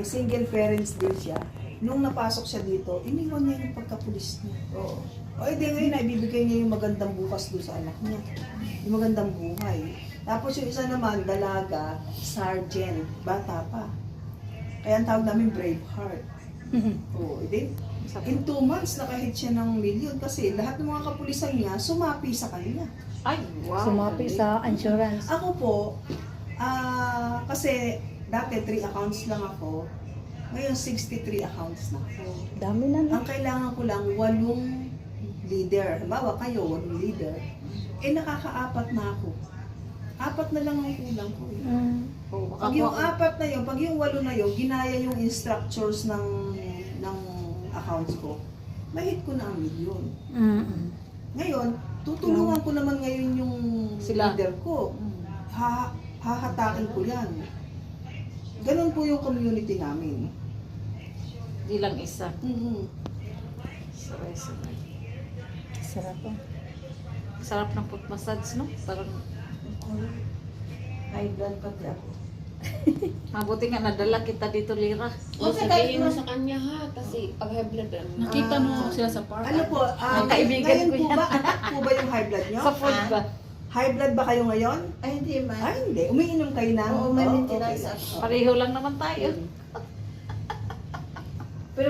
single parents din siya. Nung napasok siya dito, iniwan niya yung pagkapulis niya. Oo. O edi ngayon, ibibigay niya yung magandang bukas doon sa anak niya. Yung magandang buhay. Tapos yung isa naman, dalaga, sergeant, bata pa. Kaya ang tawag namin Braveheart. O, edi, in 2 months, nakahit siya ng milyon kasi lahat ng mga kapulisan niya sumapi sa kanya. Ay, wow. Sumapi sa insurance. Ako po, kasi dati 3 accounts lang ako, ngayon 63 accounts na ako. Dami na no? Ang kailangan ko lang 8 leader. Halimbawa kayo, 8 leader. Nakaka-4 na ako. 4 na lang ang kulang ko. Oh, Pag yung 4 na yun, pag yung 8 na yun, ginaya yung instructors ng accounts ko, mahit ko na ang milyon. Ngayon, tutulungan ko naman ngayon yung Sila. leader ko. Hahatakin ko yan. Ganun po yung community namin. Di lang isa. Saray-saray. Sarap po. Sarap ng foot massage, no? Parang High blood pati ako. mabuti nga nadala kita dito, Lira. O sabihin mo sa kanya ha, kasi pag high blood Nakita mo sila sa park. Ano po, Ang kaibigan ngayon ko po yan. ba, attack po ba yung high blood nyo? Sa food ba? High blood ba kayo ngayon? Ay, hindi man. Ay, hindi. Umiinom kayo na? Oo, may Oo, maintenance okay. ako. Pareho lang naman tayo. Pero